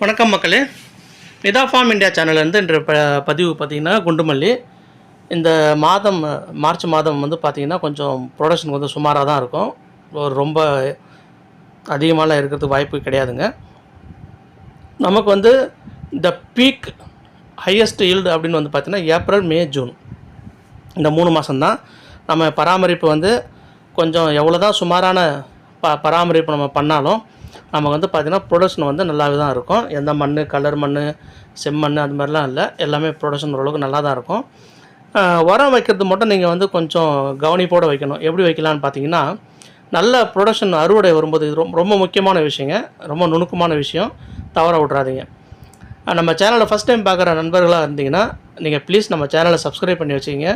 வணக்கம் மக்களே. Nita form India சேனல்லேருந்து இன்று பதிவு பார்த்திங்கன்னா குண்டுமல்லி இந்த மாதம் மார்ச் மாதம் வந்து பார்த்திங்கன்னா கொஞ்சம் ப்ரொடக்ஷன் வந்து சுமாராக தான் இருக்கும். ஒரு ரொம்ப அதிகமாகலாம் இருக்கிறதுக்கு வாய்ப்பு கிடையாதுங்க. நமக்கு வந்து இந்த பீக் ஹையஸ்ட் ஈல்டு அப்படின்னு வந்து பார்த்திங்கன்னா ஏப்ரல் மே ஜூன் இந்த 3 மாதம்தான். நம்ம பராமரிப்பு வந்து கொஞ்சம் எவ்வளோ தான் சுமாரான பராமரிப்பு நம்ம பண்ணாலும் நமக்கு வந்து பார்த்திங்கன்னா ப்ரொடக்ஷன் வந்து நல்லாவே தான் இருக்கும். எந்த மண், கலர் மண், செம்மண் அது மாதிரிலாம் இல்லை, எல்லாமே ப்ரொடக்ஷன் ஓரளவுக்கு நல்லா தான் இருக்கும். உரம் வைக்கிறது மட்டும் நீங்கள் வந்து கொஞ்சம் கவனிப்போடு வைக்கணும். எப்படி வைக்கலான்னு பார்த்தீங்கன்னா, நல்ல ப்ரொடக்ஷன் அறுவடை வரும்போது இது ரொம்ப முக்கியமான விஷயங்க, ரொம்ப நுணுக்கமான விஷயம், தவற விட்றாதீங்க. நம்ம சேனலை ஃபஸ்ட் டைம் பார்க்குற நண்பர்களாக இருந்தீங்கன்னா நீங்கள் ப்ளீஸ் நம்ம சேனலை சப்ஸ்கிரைப் பண்ணி வச்சுக்கிங்க.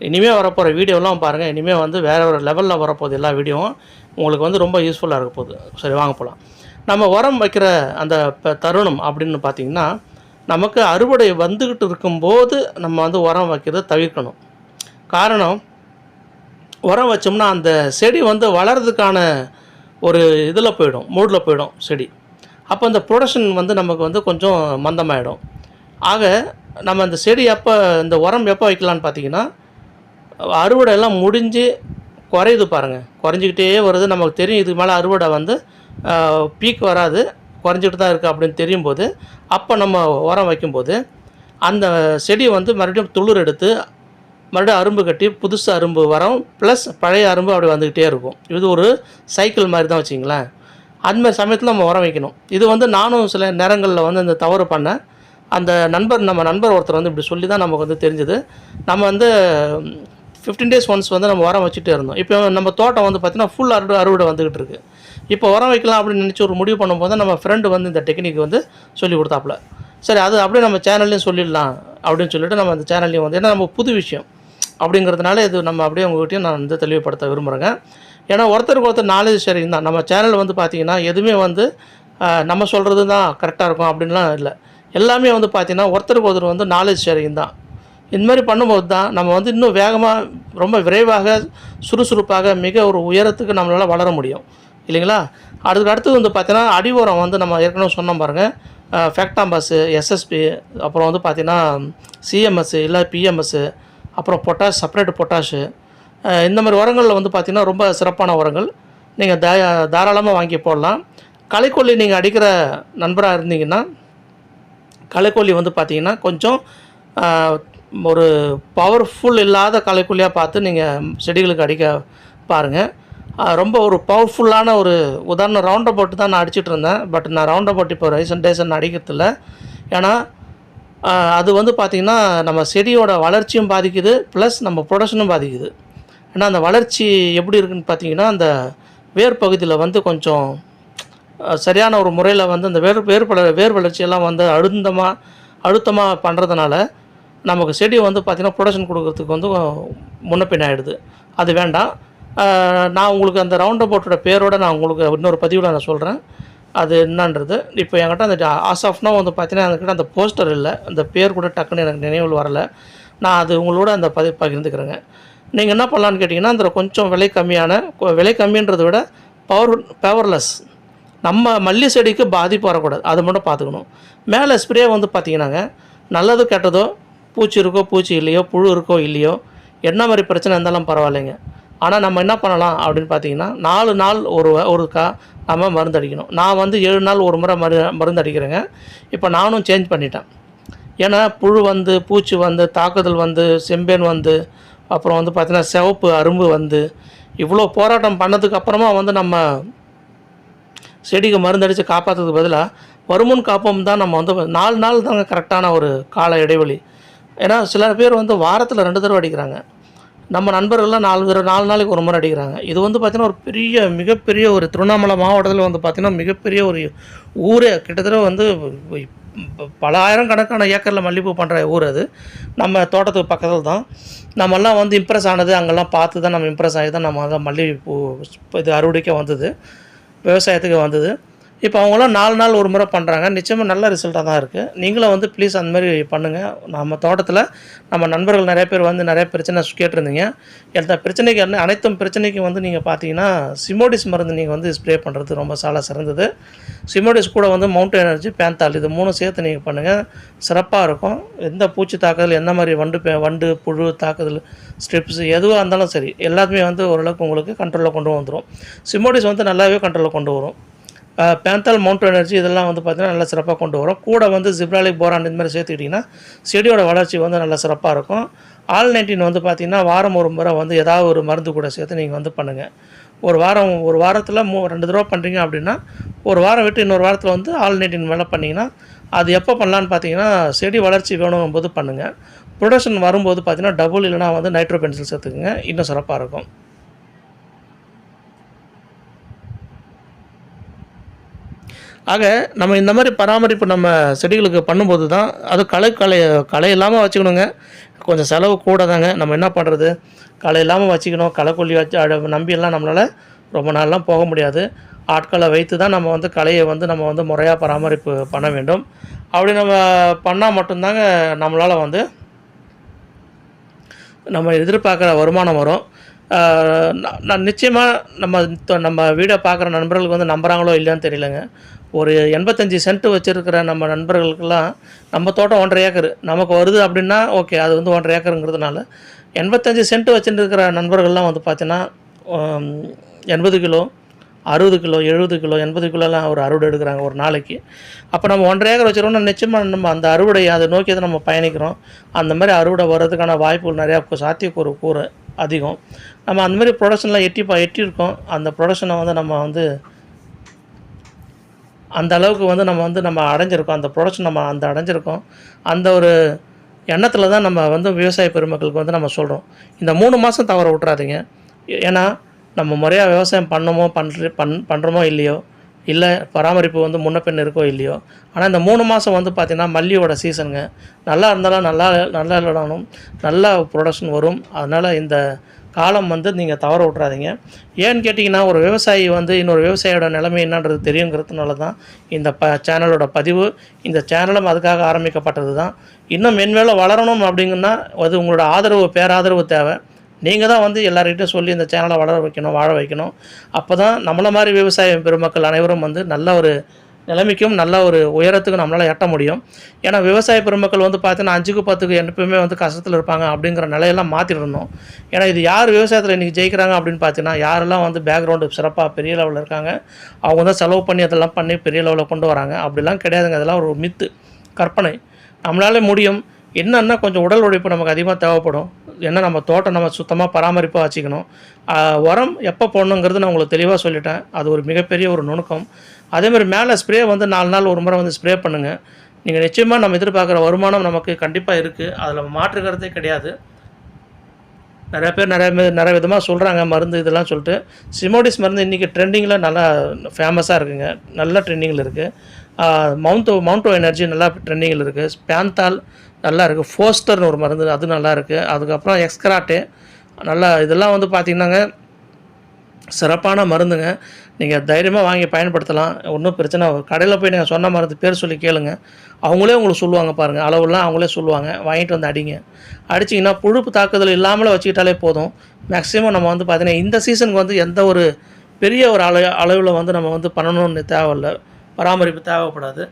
இனிமேல் வரப்போகிற வீடியோலாம் பாருங்கள். இனிமேல் வந்து வேறு ஒரு லெவலில் வரப்போகுது எல்லா வீடியோவும், உங்களுக்கு வந்து ரொம்ப யூஸ்ஃபுல்லாக இருக்க போகுது. சரி, வாங்க போகலாம். நம்ம உரம் வைக்கிற அந்த தருணம் அப்படின்னு பார்த்திங்கன்னா, நமக்கு அறுவடை வந்துக்கிட்டு இருக்கும்போது நம்ம வந்து உரம் வைக்கிறத தவிர்க்கணும். காரணம், உரம் வச்சோம்னா அந்த செடி வந்து வளர்கிறதுக்கான ஒரு இதில் போயிடும், மூடில் போயிடும் செடி. அப்போ அந்த ப்ரொடக்ஷன் வந்து நமக்கு வந்து கொஞ்சம் மந்தமாகிடும். ஆக நம்ம அந்த செடி இந்த உரம் எப்போ வைக்கலான்னு பார்த்திங்கன்னா, அறுவடை எல்லாம் முடிஞ்சு குறையுது பாருங்கள், குறைஞ்சிக்கிட்டே வருது. நமக்கு தெரியும் இதுக்கு மேலே அறுவடை வந்து பீக் வராது, குறைஞ்சிட்டு தான் இருக்குது அப்படின்னு தெரியும் போது, அப்போ நம்ம உரம் வைக்கும்போது அந்த செடி வந்து மறுபடியும் துளிர் எடுத்து மறுபடியும் அரும்பு கட்டி புதுசு அரும்பு வரும், ப்ளஸ் பழைய அரும்பு அப்படி வந்துக்கிட்டே இருக்கும். இது ஒரு சைக்கிள் மாதிரி தான் வச்சிங்களேன். அந்தமாதிரி சமயத்தில் நம்ம உரம் வைக்கணும். இது வந்து நானும் சில நேரங்களில் வந்து இந்த தவறு பண்ணேன். அந்த நம்ம நண்பர் ஒருத்தர் வந்து இப்படி சொல்லி தான் நமக்கு வந்து தெரிஞ்சது. நம்ம வந்து 15 days ஒன்ஸ் வந்து நம்ம உரம் வச்சுட்டே இருந்தோம். இப்போ நம்ம தோட்டம் வந்து பார்த்திங்கன்னா ஃபுல் அறுவடை வந்துக்கிட்டு இருக்குது. இப்போ உரம் வைக்கலாம் அப்படின்னு நினச்சி ஒரு முடிவு பண்ணும்போது நம்ம ஃப்ரெண்டு வந்து இந்த டெக்னிக் வந்து சொல்லி கொடுத்தாப்புல. சரி, அது அப்படியே நம்ம சேனல்லையும் சொல்லிடலாம் அப்படின்னு சொல்லிட்டு நம்ம அந்த சேனல்லையும் வந்து, ஏன்னா நம்ம புது விஷயம் அப்படிங்கிறதுனால இது நம்ம அப்படியே உங்கள்கிட்டையும் நான் வந்து தெளிவுபடுத்த விரும்புகிறேங்க. ஏன்னா ஒருத்தருக்கு ஒருத்தர் நாலேஜ் ஷேரிங் தான். நம்ம சேனல் வந்து பார்த்திங்கன்னா எதுவுமே வந்து நம்ம சொல்கிறது தான் கரெக்டாக இருக்கும் அப்படின்லாம் இல்லை. எல்லாமே வந்து பார்த்திங்கன்னா ஒருத்தருக்கு ஒருத்தர் வந்து நாலேஜ் ஷேரிங் தான். இந்தமாதிரி பண்ணும்போது தான் நம்ம வந்து இன்னும் வேகமாக, ரொம்ப விரைவாக, சுறுசுறுப்பாக, மிக ஒரு உயரத்துக்கு நம்மளால் வளர முடியும் இல்லைங்களா. அதுக்கு அடுத்தது வந்து பார்த்திங்கன்னா அடி உரம் வந்து நம்ம ஏற்கனவே சொன்னோம் பாருங்கள், ஃபேக்டாம்பாஸு, எஸ்எஸ்பி, அப்புறம் வந்து பார்த்திங்கன்னா சிஎம்எஸ் இல்லை பிஎம்எஸ், அப்புறம் பொட்டாஷ், செப்பரேட் பொட்டாஷு, இந்த மாதிரி உரங்களில் வந்து பார்த்திங்கன்னா ரொம்ப சிறப்பான உரங்கள் நீங்கள் தாராளமாக வாங்கி போடலாம். களைக்கொல்லி நீங்கள் அடிக்கிற நண்பராக இருந்தீங்கன்னா, களைக்கொல்லி வந்து பார்த்திங்கன்னா கொஞ்சம் ஒரு பவர்ஃபுல் இல்லாத களைக்கொல்லியாக பார்த்து நீங்கள் செடிகளுக்கு அடிக்க பாருங்கள். ரொம்ப ஒரு பவர்ஃபுல்லான ஒரு உதாரணம் ரவுண்ட் அபவுட் தான் நான் அடிச்சிட்டு இருந்தேன். பட் நான் ரவுண்ட் அபவுட் இப்போ ரீசன்ட் டேஸ் நான் அடிக்கிறதில்ல. ஏன்னா அது வந்து பார்த்திங்கன்னா நம்ம செடியோட வளர்ச்சியும் பாதிக்குது, ப்ளஸ் நம்ம ப்ரொடக்ஷனும் பாதிக்குது. ஏன்னா அந்த வளர்ச்சி எப்படி இருக்குதுன்னு பார்த்திங்கன்னா, அந்த வேர் பகுதியில் வந்து கொஞ்சம் சரியான ஒரு முறையில் வந்து அந்த வேர் வளர்ச்சியெல்லாம் வந்து அழுத்தமாக பண்ணுறதுனால நமக்கு செடி வந்து பார்த்திங்கன்னா ப்ரொடக்ஷன் கொடுக்கறதுக்கு வந்து முன்ன பின்ன ஆகிடுது. அது வேண்டாம். நான் உங்களுக்கு அந்த ரவுண்ட் அபவுட்டோட பேரோடு நான் உங்களுக்கு இன்னொரு பதிவில் நான் சொல்கிறேன் அது என்னன்றது. இப்போ என்கிட்ட அந்த ஆஸ் ஆஃப் நோ வந்து பார்த்திங்கன்னா என்கிட்ட அந்த போஸ்டர் இல்லை, அந்த பேர் கூட டக்குன்னு எனக்கு நினைவில் வரலை. நான் அது உங்களோட அந்த பகிர்ந்துக்கிறேங்க. நீங்கள் என்ன பண்ணலான்னு கேட்டிங்கன்னா, அந்த கொஞ்சம் விலை கம்மின்றதை விட பவர்லெஸ், நம்ம மல்லி செடிக்கு பாதிப்பு வரக்கூடாது, அதை மட்டும் பார்த்துக்கணும். மேலே ஸ்ப்ரே வந்து பார்த்திங்கன்னாங்க, நல்லதோ கெட்டதோ, பூச்சி இருக்கோ பூச்சி இல்லையோ, புழு இருக்கோ இல்லையோ, என்ன மாதிரி பிரச்சனை இருந்தாலும் பரவாயில்லைங்க. ஆனால் நம்ம என்ன பண்ணலாம் அப்படின்னு பார்த்தீங்கன்னா, 4 நாள் ஒருக்கா நம்ம மருந்து அடிக்கணும். நான் வந்து 7 நாள் ஒரு முறை மருந்து அடிக்கிறேங்க. இப்போ நானும் சேஞ்ச் பண்ணிட்டேன். ஏன்னா புழு வந்து, பூச்சி வந்து, தாக்குதல் வந்து, செம்பேன் வந்து, அப்புறம் வந்து பார்த்திங்கன்னா சிவப்பு அரும்பு வந்து, இவ்வளோ போராட்டம் பண்ணதுக்கு அப்புறமா வந்து நம்ம செடிக்கு மருந்து அடித்து காப்பாற்றுறதுக்கு பதிலாக வருமுன் காப்போம் தான் நம்ம வந்து 4 நாள் தாங்க கரெக்டான ஒரு கால இடைவெளி. ஏன்னா சில பேர் வந்து வாரத்தில் 2 தடவை அடிக்கிறாங்க. நம்ம நண்பர்கள்லாம் 4 நாளைக்கு ஒரு முறை அடிக்கிறாங்க. இது வந்து பார்த்திங்கன்னா ஒரு மிகப்பெரிய ஒரு திருவண்ணாமலை மாவட்டத்தில் வந்து பார்த்திங்கன்னா மிகப்பெரிய ஒரு ஊரே, கிட்டத்தட்ட வந்து பல ஆயிரக்கணக்கான ஏக்கரில் மல்லிகைப்பூ பண்ணுற ஊர் அது. நம்ம தோட்டத்துக்கு பக்கத்தில் தான். நம்மெல்லாம் வந்து இம்ப்ரெஸ் ஆனது, அங்கெல்லாம் பார்த்து தான் நம்ம இம்ப்ரெஸ் ஆகி தான் நம்ம அங்கே மல்லிகைப்பூ இது அறுவடைக்க வந்தது, விவசாயத்துக்கு வந்தது. இப்போ அவங்களாம் 4 நாள் ஒரு முறை பண்ணுறாங்க. நிச்சயமா நல்ல ரிசல்ட்டாக தான் இருக்குது. நீங்களும் வந்து ப்ளீஸ் அந்த மாதிரி பண்ணுங்கள். நம்ம தோட்டத்தில் நம்ம நண்பர்கள் நிறைய பேர் வந்து நிறைய பிரச்சனை கேட்டிருந்தீங்க. எந்த பிரச்சனைக்கு அனைத்தும் பிரச்சனைக்கும் வந்து நீங்கள் பார்த்தீங்கன்னா சிமோடிஸ் மருந்து நீங்கள் வந்து ஸ்ப்ரே பண்ணுறது ரொம்ப சால சிறந்தது. சிமோடிஸ் கூட வந்து மவுண்டன் எனர்ஜி, பேந்தால் இது 3 சேர்த்து நீங்கள் பண்ணுங்கள். சிறப்பாக இருக்கும். எந்த பூச்சி தாக்குதல், எந்த மாதிரி வண்டு புழு தாக்குதல், ஸ்ட்ரிப்ஸ் எதுவாக இருந்தாலும் சரி எல்லாத்துமே வந்து ஓரளவுக்கு உங்களுக்கு கண்ட்ரோலில் கொண்டு வந்துடும். சிமோடிஸ் வந்து நல்லாவே கண்ட்ரோலில் கொண்டு வரும். பேந்தால், மவுண்டன் எனர்ஜி இதெல்லாம் வந்து பார்த்திங்கன்னா நல்லா சிறப்பாக கொண்டு வரும். கூட வந்து ஜிப்ராலிக், போரான் இந்த மாதிரி சேர்த்துக்கிட்டிங்கன்னா செடியோட வளர்ச்சி வந்து நல்லா சிறப்பாக இருக்கும். ஆல்-19 வந்து பார்த்திங்கன்னா வாரம் ஒரு முறை வந்து ஏதாவது ஒரு மருந்து கூட சேர்த்து நீங்கள் வந்து பண்ணுங்கள். ஒரு வாரத்தில் 2 தடவை பண்ணுறீங்க அப்படின்னா ஒரு வாரம் விட்டு இன்னொரு வாரத்தில் வந்து ஆல்-19 மேலே பண்ணிங்கன்னா அது எப்போ பண்ணலான்னு பார்த்தீங்கன்னா செடி வளர்ச்சி வேணும் போது பண்ணுங்கள். ப்ரொடக்ஷன் வரும்போது பார்த்திங்கன்னா டபுள் இல்லைனா வந்து நைட்ரோ பென்சில் சேர்த்துக்குங்க, இன்னும் சிறப்பாக இருக்கும். ஆக நம்ம இந்த மாதிரி பராமரிப்பு நம்ம செடிகளுக்கு பண்ணும்போது தான் அது களை இல்லாமல் வச்சுக்கணுங்க. கொஞ்சம் செலவு கூட தாங்க. நம்ம என்ன பண்ணுறது, களை இல்லாமல் வச்சுக்கணும். களைக்கொல்லி வச்சு நம்பியெல்லாம் நம்மளால் ரொம்ப நாள்லாம் போக முடியாது. ஆட்களை வைத்து தான் நம்ம வந்து களையை வந்து நம்ம வந்து முறையாக பராமரிப்பு பண்ண வேண்டும். அப்படி நம்ம பண்ணால் மட்டும்தாங்க நம்மளால் வந்து நம்ம எதிர்பார்க்குற வருமானம் வரும். நான் நிச்சயமாக நம்ம வீடியோ பார்க்குற நண்பர்களுக்கு வந்து நம்புகிறாங்களோ இல்லையான்னு தெரியலங்க. ஒரு 85 சென்ட் வச்சுருக்கிற நம்ம நண்பர்களுக்கெல்லாம் நம்ம தோட்டம் 1.5 ஏக்கர் நமக்கு வருது அப்படின்னா ஓகே, அது வந்து 1.5 ஏக்கருங்கிறதுனால 85 சென்ட் வச்சுருக்கிற நண்பர்கள்லாம் வந்து பார்த்தீங்கன்னா 80 கிலோ, 60 கிலோ, 70 கிலோ, 80 கிலோலாம் ஒரு அறுவடை எடுக்கிறாங்க ஒரு நாளைக்கு. அப்போ நம்ம 1.5 ஏக்கர் வச்சுருக்கோம்னா நிச்சயமாக நம்ம அந்த அறுவடை அதை நோக்கி தான் நம்ம பயணிக்கிறோம். அந்த மாதிரி அறுவடை வர்றதுக்கான வாய்ப்புகள் நிறையா சாத்தியக்கூறு அதிகம். நம்ம அந்த மாதிரி ப்ரொடக்ஷன்லாம் எட்டியிருக்கோம். அந்த ப்ரொடக்ஷனை வந்து நம்ம வந்து அந்த அளவுக்கு வந்து நம்ம அடைஞ்சிருக்கோம். அந்த ப்ரொடக்ஷன் நம்ம அடைஞ்சிருக்கோம். அந்த ஒரு எண்ணத்தில் தான் நம்ம வந்து விவசாய பெருமக்களுக்கு வந்து நம்ம சொல்கிறோம். இந்த 3 மாதம் தவற விட்றாதீங்க. ஏன்னா நம்ம முறையாக விவசாயம் பண்ணுறோமோ இல்லையோ, இல்லை பராமரிப்பு வந்து முன்ன பின்ன இருக்கோ இல்லையோ, ஆனால் இந்த 3 மாதம் வந்து பார்த்திங்கன்னா மல்லியோட சீசனுங்க. நல்லா இருந்தாலும் நல்லா இல்லைனாலும் நல்லா ப்ரொடக்ஷன் வரும். அதனால் இந்த காலம் வந்து நீங்கள் தவற விட்றாதீங்க. ஏன்னு கேட்டிங்கன்னா ஒரு விவசாயி வந்து இன்னொரு விவசாயியோட நிலைமை என்னன்றது தெரியுங்கிறதுனால தான் இந்த சேனலோட பதிவு. இந்த சேனலும் அதுக்காக ஆரம்பிக்கப்பட்டது தான். இன்னும் மென்மேலும் வளரணும் அப்படிங்கன்னா அது உங்களோட பேராதரவு தேவை. நீங்கள் தான் வந்து எல்லார்கிட்டையும் சொல்லி இந்த சேனலை வளர வைக்கணும், வாழ வைக்கணும். அப்போ தான் நம்மளை மாதிரி விவசாய பெருமக்கள் அனைவரும் வந்து நல்ல ஒரு நிலைமைக்கும் நல்ல ஒரு உயரத்துக்கும் நம்மளால் எட்ட முடியும். ஏன்னா விவசாய பெருமக்கள் வந்து பார்த்தீங்கன்னா 5க்கு 10க்கு எப்பவுமே வந்து கஷ்டத்தில் இருப்பாங்க அப்படிங்கிற நிலையெல்லாம் மாற்றிடணும். ஏன்னா இது யார் விவசாயத்தில் இன்றைக்கி ஜெயிக்கிறாங்க அப்படின்னு பார்த்தீங்கன்னா யாரெல்லாம் வந்து பேக்ரவுண்டு சிறப்பாக பெரிய லெவலில் இருக்காங்க, அவங்க தான் செலவு பண்ணி அதெல்லாம் பண்ணி பெரிய லெவலில் கொண்டு வராங்க. அப்படிலாம் கிடையாதுங்க. அதெல்லாம் ஒரு மித்து, கற்பனை. நம்மளால முடியும். என்னன்னா கொஞ்சம் உடல் உழைப்பு நமக்கு அதிகமாக தேவைப்படும். ஏன்னா நம்ம தோட்டம் நம்ம சுத்தமாக பராமரிப்பாக வச்சுக்கணும். உரம் எப்போ போடணுங்கிறது நான் உங்களுக்கு தெளிவாக சொல்லிட்டேன். அது ஒரு மிகப்பெரிய ஒரு நுணுக்கம். அதேமாதிரி மேலே ஸ்ப்ரே வந்து 4 நாள் ஒரு முறை வந்து ஸ்ப்ரே பண்ணுங்கள். நீங்கள் நிச்சயமாக நம்ம எதிர்பார்க்குற வருமானம் நமக்கு கண்டிப்பாக இருக்குது. அதில் மாற்றுக்கிறதே கிடையாது. நிறைய பேர் நிறைய விதமாக சொல்கிறாங்க மருந்து இதெல்லாம் சொல்லிட்டு. சிமோடிஸ் மருந்து இன்றைக்கி ட்ரெண்டிங்கில் நல்லா ஃபேமஸாக இருக்குங்க. நல்ல ட்ரெண்டிங்கில் இருக்குது. மவுண்டோ எனர்ஜி நல்லா ட்ரெண்டிங்கில் இருக்குது. பேந்தால் நல்லா இருக்குது. ஃபோஸ்டர்னு ஒரு மருந்து அது நல்லா இருக்குது. அதுக்கப்புறம் எக்ஸ்கிராட்டு நல்லா, இதெல்லாம் வந்து பார்த்திங்கன்னாங்க சிறப்பான மருந்துங்க. நீங்கள் தைரியமாக வாங்கி பயன்படுத்தலாம். ஒன்றும் பிரச்சனை. கடையில் போய் நீங்கள் சொன்ன மருந்து பேர் சொல்லி கேளுங்க, அவங்களே உங்களுக்கு சொல்லுவாங்க பாருங்கள். அளவுலாம் அவங்களே சொல்லுவாங்க. வாங்கிட்டு வந்து அடிங்க. அடிச்சிங்கன்னா புழுப்பு தாக்குதல் இல்லாமலே வச்சுக்கிட்டாலே போதும். மேக்ஸிமம் நம்ம வந்து பார்த்திங்கன்னா இந்த சீசனுக்கு வந்து எந்த ஒரு பெரிய ஒரு அளவில் வந்து நம்ம வந்து பண்ணணும்னு தேவையில்லை, பராமரிப்பு தேவைப்படாது.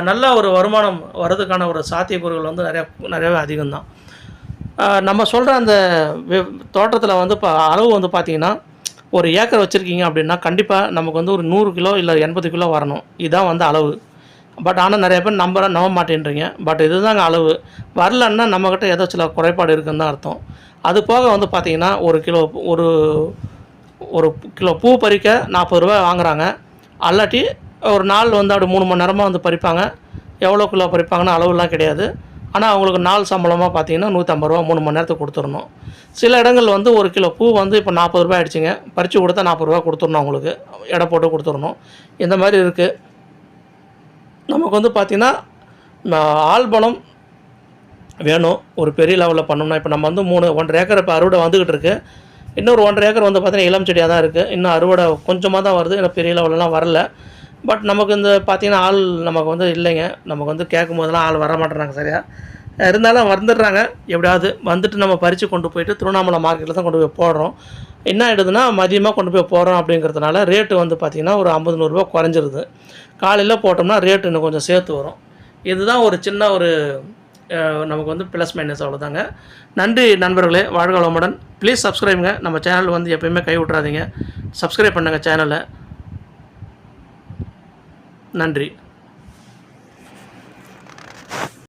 நல்ல ஒரு வருமானம் வர்றதுக்கான ஒரு சாத்தியக்கூறுகள் வந்து நிறையவே அதிகம்தான். நம்ம சொல்கிற அந்த தோட்டத்தில் வந்து இப்போ அளவு வந்து பார்த்திங்கன்னா ஒரு ஏக்கர் வச்சுருக்கீங்க அப்படின்னா கண்டிப்பாக நமக்கு வந்து ஒரு 100 கிலோ இல்லை 80 கிலோ வரணும். இதுதான் வந்து அளவு. பட் ஆனால் நிறைய பேர் நம்ப மாட்டேன்றீங்க. பட் இதுதாங்க அளவு. வரலன்னா நம்மக்கிட்ட ஏதோ சில குறைபாடு இருக்குன்னு தான் அர்த்தம். அது போக வந்து பார்த்திங்கன்னா ஒரு கிலோ பூ பறிக்க 40 ரூபா வாங்குகிறாங்க. அல்லாட்டி ஒரு நாள் வந்து அப்படி 3 மணி நேரமாக வந்து பறிப்பாங்க. எவ்வளோ கிலோ பறிப்பாங்கன்னா அளவுலாம் கிடையாது. ஆனால் அவங்களுக்கு நாள் சம்பளமாக பார்த்தீங்கன்னா 150 ரூபா 3 மணி நேரத்துக்கு கொடுத்துடணும். சில இடங்கள் வந்து ஒரு கிலோ பூ வந்து இப்போ 40 ரூபா ஆகிடுச்சிங்க. பறித்து கொடுத்தா 40 ரூபா கொடுத்துடணும், அவங்களுக்கு எடை போட்டு கொடுத்துடணும். இந்த மாதிரி இருக்குது. நமக்கு வந்து பார்த்திங்கன்னா ஆள் பலம் வேணும். ஒரு பெரிய லெவலில் பண்ணோம்னா இப்போ நம்ம வந்து 1.5 ஏக்கர் இப்போ அறுவடை வந்துக்கிட்டு இருக்குது. இன்னொரு 1.5 ஏக்கர் வந்து பார்த்திங்கன்னா இளம் செடியாக தான் இருக்குது. இன்னும் அறுவடை கொஞ்சமாக தான் வருது. இன்னும் பெரிய லெவலெலாம் வரல. பட் நமக்கு இந்த பார்த்திங்கன்னா ஆள் நமக்கு வந்து இல்லைங்க. நமக்கு வந்து கேட்கும்போதெல்லாம் ஆள் வர மாட்டேறாங்க சரியா. இருந்தாலும் வந்துடுறாங்க. எப்படியாவது வந்துட்டு நம்ம பறித்து கொண்டு போயிட்டு திருவண்ணாமலை மார்க்கெட்டில் தான் கொண்டு போய் போடுறோம். என்ன ஆகிடுதுன்னா மதியமாக கொண்டு போய் போடுறோம் அப்படிங்கிறதுனால ரேட்டு வந்து பார்த்திங்கன்னா ஒரு 50 100 ரூபா குறைஞ்சிருது. காலையில் போட்டோம்னா ரேட்டு இன்னும் கொஞ்சம் சேர்த்து வரும். இதுதான் ஒரு சின்ன ஒரு நமக்கு வந்து ப்ளஸ் மைனஸ் அவ்வளோதாங்க. நன்றி நண்பர்களே, வாழ்க வளமுடன். ப்ளீஸ் சப்ஸ்கிரைபுங்க. நம்ம சேனல் வந்து எப்பயுமே கை விட்றாதீங்க. சப்ஸ்கிரைப் பண்ணுங்கள் சேனலை. நன்றி.